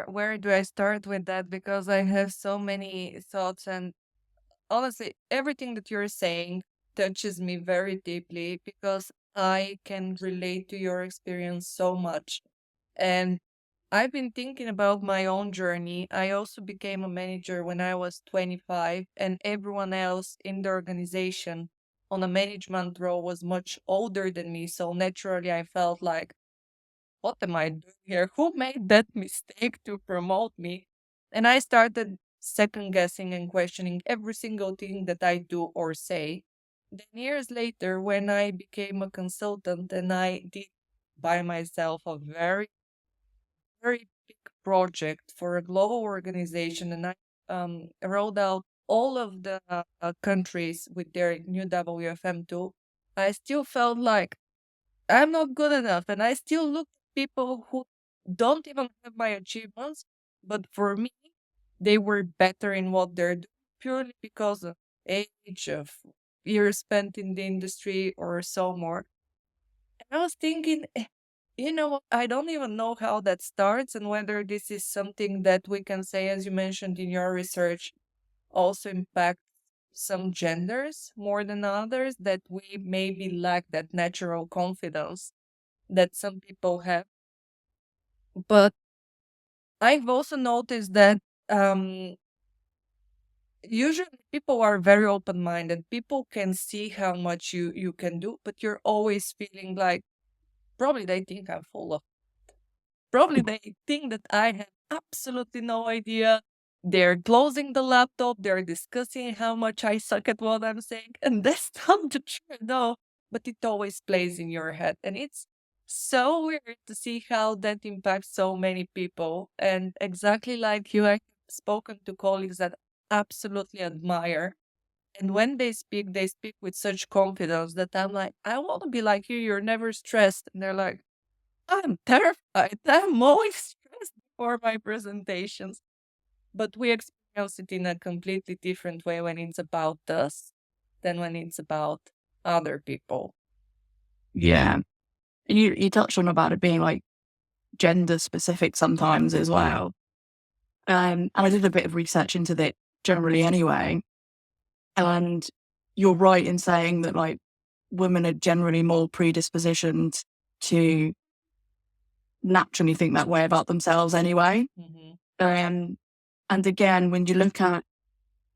where do I start with that? Because I have so many thoughts, and honestly, everything that you're saying touches me very deeply because I can relate to your experience so much. And I've been thinking about my own journey. I also became a manager when I was 25, and everyone else in the organization on a management role was much older than me. So naturally, I felt like, what am I doing here? Who made that mistake to promote me? And I started second guessing and questioning every single thing that I do or say. Then years later, when I became a consultant and I did by myself a very big project for a global organization, and I rolled out all of the countries with their new WFM tool, I still felt like I'm not good enough, and I still look at people who don't even have my achievements, but for me, they were better in what they're doing purely because of age, of years spent in the industry, or so more. And I was thinking, you know, what, I don't even know how that starts and whether this is something that we can say, as you mentioned in your research, also impact some genders more than others, that we maybe lack that natural confidence that some people have. But I've also noticed that um, usually people are very open minded. People can see how much you can do, but you're always feeling like probably they think I'm full of. Probably they think that I have absolutely no idea. They're closing the laptop, they're discussing how much I suck at what I'm saying. And that's not the truth, no. But it always plays in your head. And it's so weird to see how that impacts so many people. And exactly like you, I've spoken to colleagues that absolutely admire. And when they speak with such confidence that I'm like, I want to be like you. You're never stressed. And they're like, I'm terrified. I'm always stressed before my presentations. But we experience it in a completely different way when it's about us than when it's about other people. Yeah. And you touched on about it being like gender specific sometimes as well. And I did a bit of research into that generally anyway. And you're right in saying that like women are generally more predispositioned to naturally think that way about themselves anyway. Hmm. Um, and again, when you look at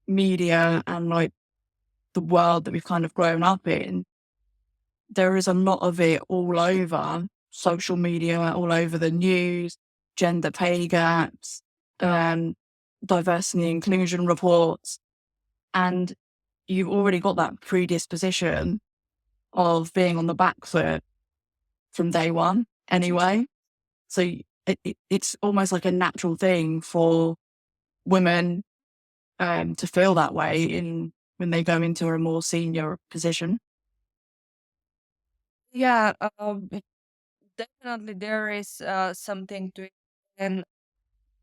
media and like the world that we've kind of grown up in, there is a lot of it all over social media, all over the news, gender pay gaps, um, diversity and inclusion reports. And you've already got that predisposition of being on the back foot from day one anyway. So it's almost like a natural thing for women to feel that way in when they go into a more senior position. Yeah, definitely there is something to it. And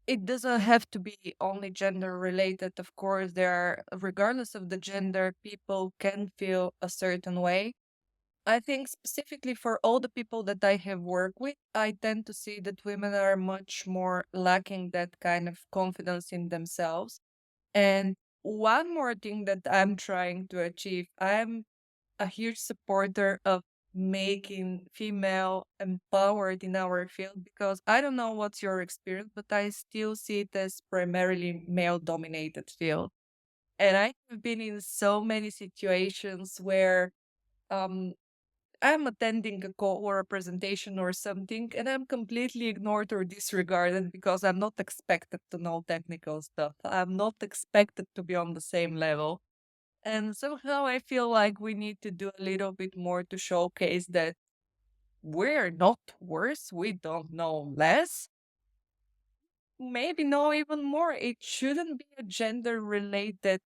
it doesn't have to be only gender related. Of course, there are, regardless of the gender, people can feel a certain way. I think specifically for all the people that I have worked with, I tend to see that women are much more lacking that kind of confidence in themselves. And one more thing that I'm trying to achieve, I'm a huge supporter of making female empowered in our field because I don't know what's your experience, but I still see it as primarily male dominated field. And I have been in so many situations where um I'm attending a call or a presentation or something, and I'm completely ignored or disregarded because I'm not expected to know technical stuff. I'm not expected to be on the same level. And somehow I feel like we need to do a little bit more to showcase that we're not worse, we don't know less, maybe know even more. It shouldn't be a gender related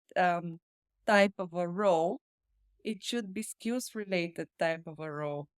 type of a role, it should be skills related type of a role.